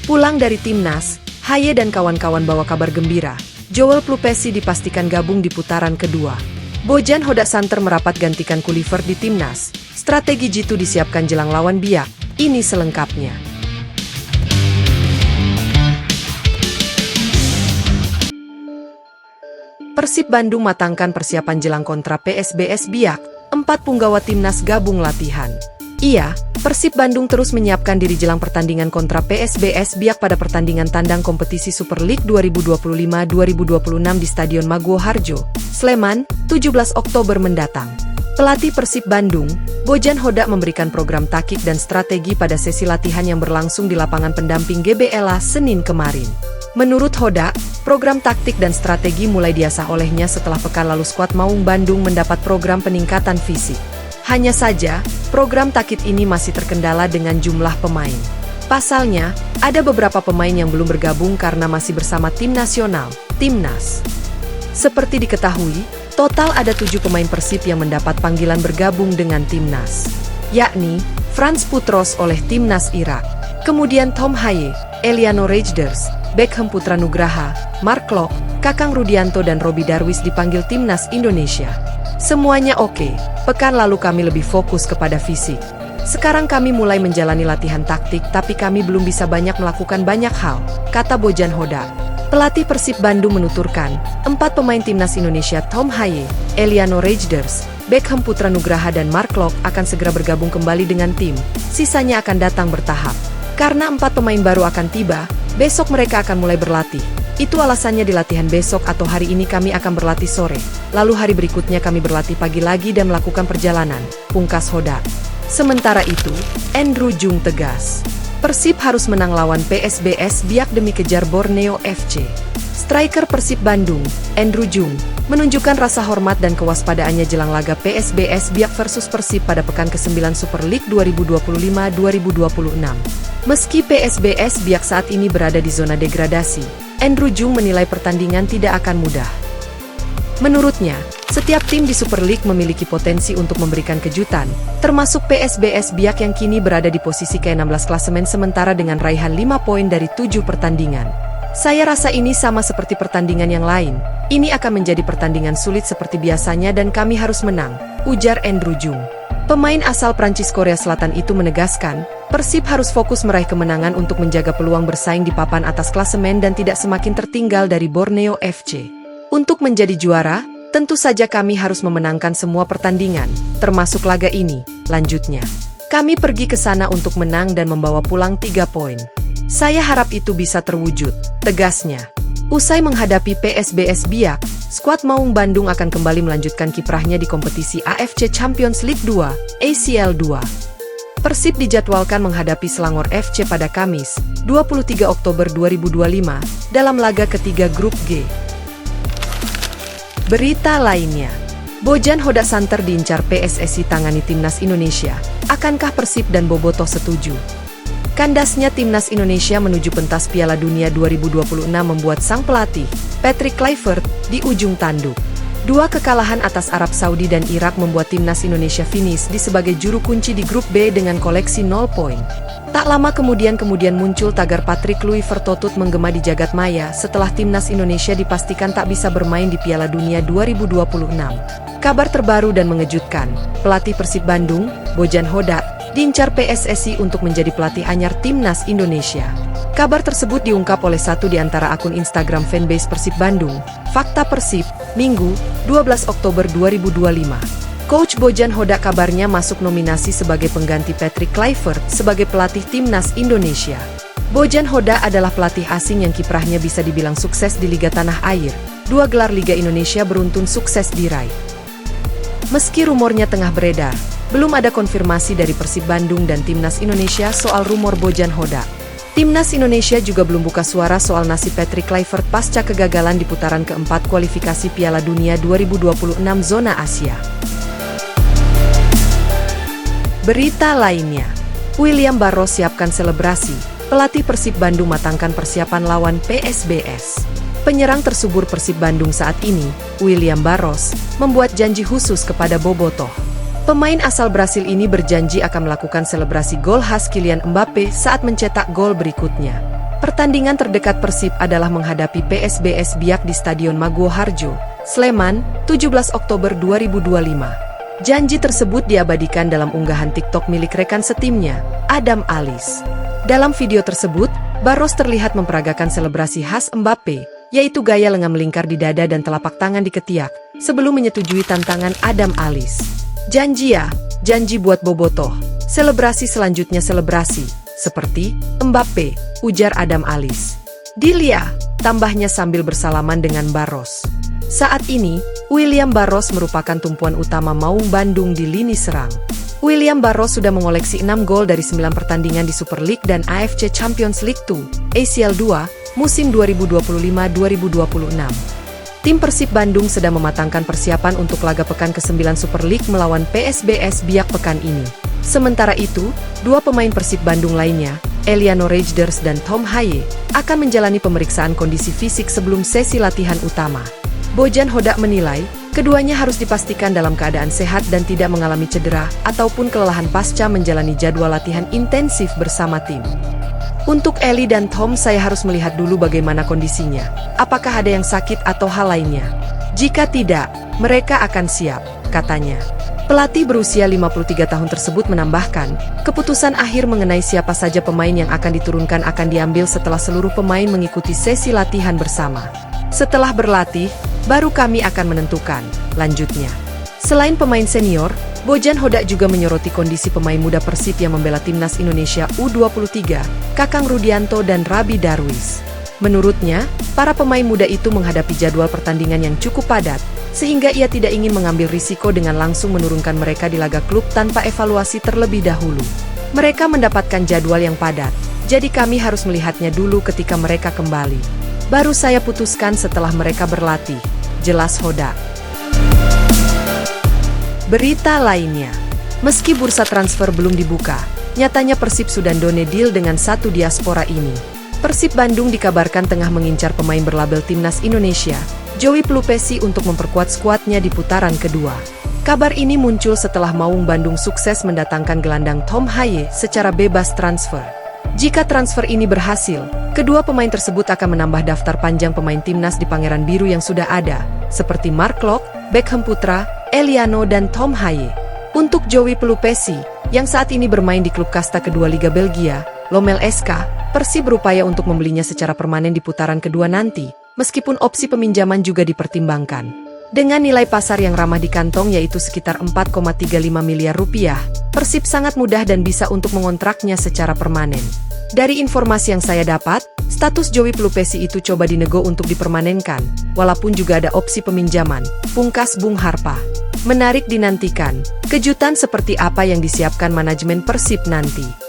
Pulang dari timnas, Haye dan kawan-kawan bawa kabar gembira. Joel Plupesi dipastikan gabung di putaran kedua. Bojan Hodak Santer merapat gantikan Kluivert di timnas. Strategi jitu disiapkan jelang lawan Biak. Ini selengkapnya. Persib Bandung matangkan persiapan jelang kontra PSBS Biak. 4 punggawa timnas gabung latihan. Persib Bandung terus menyiapkan diri jelang pertandingan kontra PSBS Biak pada pertandingan tandang kompetisi Super League 2025-2026 di Stadion Maguwo Harjo, Sleman, 17 Oktober mendatang. Pelatih Persib Bandung, Bojan Hodak memberikan program taktik dan strategi pada sesi latihan yang berlangsung di lapangan pendamping GBLA Senin kemarin. Menurut Hodak, program taktik dan strategi mulai diasah olehnya setelah pekan lalu skuad Maung Bandung mendapat program peningkatan fisik. Hanya saja, program taktik ini masih terkendala dengan jumlah pemain. Pasalnya, ada beberapa pemain yang belum bergabung karena masih bersama tim nasional, Timnas. Seperti diketahui, total ada 7 pemain Persib yang mendapat panggilan bergabung dengan Timnas, yakni Frans Putros oleh Timnas Irak, kemudian Tom Haye, Eliano Rejders, Beckham Putra Nugraha, Mark Klok, Kakang Rudianto dan Robi Darwis dipanggil Timnas Indonesia. Semuanya oke, pekan lalu kami lebih fokus kepada fisik. Sekarang kami mulai menjalani latihan taktik tapi kami belum bisa banyak melakukan banyak hal, kata Bojan Hodak. Pelatih Persib Bandung menuturkan, 4 pemain Timnas Indonesia Tom Haye, Eliano Rejders, Beckham Putra Nugraha dan Mark Klok akan segera bergabung kembali dengan tim, sisanya akan datang bertahap. Karena 4 pemain baru akan tiba, besok mereka akan mulai berlatih. Itu alasannya di latihan besok atau hari ini kami akan berlatih sore, lalu hari berikutnya kami berlatih pagi lagi dan melakukan perjalanan, pungkas Hodak. Sementara itu, Andrew Jung tegas, Persib harus menang lawan PSBS Biak demi kejar Borneo FC. Striker Persib Bandung, Andrew Jung, menunjukkan rasa hormat dan kewaspadaannya jelang laga PSBS Biak versus Persib pada pekan ke-9 Super League 2025-2026. Meski PSBS Biak saat ini berada di zona degradasi, Andrew Jung menilai pertandingan tidak akan mudah. Menurutnya, setiap tim di Super League memiliki potensi untuk memberikan kejutan, termasuk PSBS Biak yang kini berada di posisi ke-16 klasemen sementara dengan raihan 5 poin dari 7 pertandingan. Saya rasa ini sama seperti pertandingan yang lain, ini akan menjadi pertandingan sulit seperti biasanya dan kami harus menang, ujar Andrew Jung. Pemain asal Prancis Korea Selatan itu menegaskan, Persib harus fokus meraih kemenangan untuk menjaga peluang bersaing di papan atas klasemen dan tidak semakin tertinggal dari Borneo FC. Untuk menjadi juara, tentu saja kami harus memenangkan semua pertandingan, termasuk laga ini, lanjutnya. Kami pergi ke sana untuk menang dan membawa pulang 3 poin. Saya harap itu bisa terwujud, tegasnya. Usai menghadapi PSBS Biak, skuad Maung Bandung akan kembali melanjutkan kiprahnya di kompetisi AFC Champions League 2, ACL 2. Persib dijadwalkan menghadapi Selangor FC pada Kamis, 23 Oktober 2025, dalam laga ketiga Grup G. Berita lainnya, Bojan Hodak Santer diincar PSSI tangani Timnas Indonesia. Akankah Persib dan Bobotoh setuju? Kandasnya Timnas Indonesia menuju pentas Piala Dunia 2026 membuat sang pelatih, Patrick Kluivert, di ujung tanduk. 2 kekalahan atas Arab Saudi dan Irak membuat Timnas Indonesia finish di sebagai juru kunci di Grup B dengan koleksi 0 poin. Tak lama kemudian muncul tagar Patrick Kluivert Totut menggema di jagat maya setelah Timnas Indonesia dipastikan tak bisa bermain di Piala Dunia 2026. Kabar terbaru dan mengejutkan, pelatih Persib Bandung, Bojan Hodak, diincar PSSI untuk menjadi pelatih anyar Timnas Indonesia. Kabar tersebut diungkap oleh satu di antara akun Instagram fanbase Persib Bandung, Fakta Persib, Minggu, 12 Oktober 2025. Coach Bojan Hodak kabarnya masuk nominasi sebagai pengganti Patrick Kluivert sebagai pelatih Timnas Indonesia. Bojan Hodak adalah pelatih asing yang kiprahnya bisa dibilang sukses di Liga Tanah Air. 2 gelar Liga Indonesia beruntun sukses diraih. Meski rumornya tengah beredar, belum ada konfirmasi dari Persib Bandung dan Timnas Indonesia soal rumor Bojan Hodak. Timnas Indonesia juga belum buka suara soal nasib Patrick Kluivert pasca kegagalan di putaran keempat kualifikasi Piala Dunia 2026 zona Asia. Berita lainnya, William Barros siapkan selebrasi, pelatih Persib Bandung matangkan persiapan lawan PSBS. Penyerang tersubur Persib Bandung saat ini, William Barros, membuat janji khusus kepada Bobotoh. Pemain asal Brasil ini berjanji akan melakukan selebrasi gol khas Kylian Mbappe saat mencetak gol berikutnya. Pertandingan terdekat Persib adalah menghadapi PSBS Biak di Stadion Maguwo Harjo, Sleman, 17 Oktober 2025. Janji tersebut diabadikan dalam unggahan TikTok milik rekan setimnya, Adam Alis. Dalam video tersebut, Barros terlihat memperagakan selebrasi khas Mbappe, yaitu gaya lengan melingkar di dada dan telapak tangan di ketiak, sebelum menyetujui tantangan Adam Alis. Janji ya, janji buat Bobotoh. Selebrasi selanjutnya selebrasi, seperti Mbappe, ujar Adam Alis. Dilia, tambahnya sambil bersalaman dengan Barros. Saat ini, William Barros merupakan tumpuan utama Maung Bandung di lini serang. William Barros sudah mengoleksi 6 gol dari 9 pertandingan di Super League dan AFC Champions League 2, ACL 2, musim 2025-2026. Tim Persib Bandung sedang mematangkan persiapan untuk laga pekan ke-9 Super League melawan PSBS Biak pekan ini. Sementara itu, dua pemain Persib Bandung lainnya, Eliano Rejders dan Tom Haye, akan menjalani pemeriksaan kondisi fisik sebelum sesi latihan utama. Bojan Hodak menilai, keduanya harus dipastikan dalam keadaan sehat dan tidak mengalami cedera ataupun kelelahan pasca menjalani jadwal latihan intensif bersama tim. Untuk Eli dan Tom, saya harus melihat dulu bagaimana kondisinya. Apakah ada yang sakit atau hal lainnya? Jika tidak, mereka akan siap, katanya. Pelatih berusia 53 tahun tersebut menambahkan, keputusan akhir mengenai siapa saja pemain yang akan diturunkan akan diambil setelah seluruh pemain mengikuti sesi latihan bersama. Setelah berlatih, baru kami akan menentukan, lanjutnya. Selain pemain senior, Bojan Hodak juga menyoroti kondisi pemain muda Persib yang membela timnas Indonesia U23, Kakang Rudianto dan Rabi Darwis. Menurutnya, para pemain muda itu menghadapi jadwal pertandingan yang cukup padat, sehingga ia tidak ingin mengambil risiko dengan langsung menurunkan mereka di laga klub tanpa evaluasi terlebih dahulu. Mereka mendapatkan jadwal yang padat, jadi kami harus melihatnya dulu ketika mereka kembali. Baru saya putuskan setelah mereka berlatih, jelas Hodak. Berita lainnya, meski bursa transfer belum dibuka, nyatanya Persib sudah done deal dengan satu diaspora ini. Persib Bandung dikabarkan tengah mengincar pemain berlabel Timnas Indonesia, Joey Pelupesi, untuk memperkuat skuadnya di putaran kedua. Kabar ini muncul setelah Maung Bandung sukses mendatangkan gelandang Tom Haye secara bebas transfer. Jika transfer ini berhasil, kedua pemain tersebut akan menambah daftar panjang pemain timnas di Pangeran Biru yang sudah ada, seperti Mark Klok, Beckham Putra, Eliano dan Tom Haye. Untuk Joey Pelupesi, yang saat ini bermain di klub kasta kedua Liga Belgia, Lommel SK, Persib berupaya untuk membelinya secara permanen di putaran kedua nanti, meskipun opsi peminjaman juga dipertimbangkan. Dengan nilai pasar yang ramah di kantong yaitu sekitar 4,35 miliar rupiah, Persib sangat mudah dan bisa untuk mengontraknya secara permanen. Dari informasi yang saya dapat, status Joey Pelupesi itu coba dinego untuk dipermanenkan, walaupun juga ada opsi peminjaman, pungkas Bung Harpa. Menarik dinantikan, kejutan seperti apa yang disiapkan manajemen Persib nanti.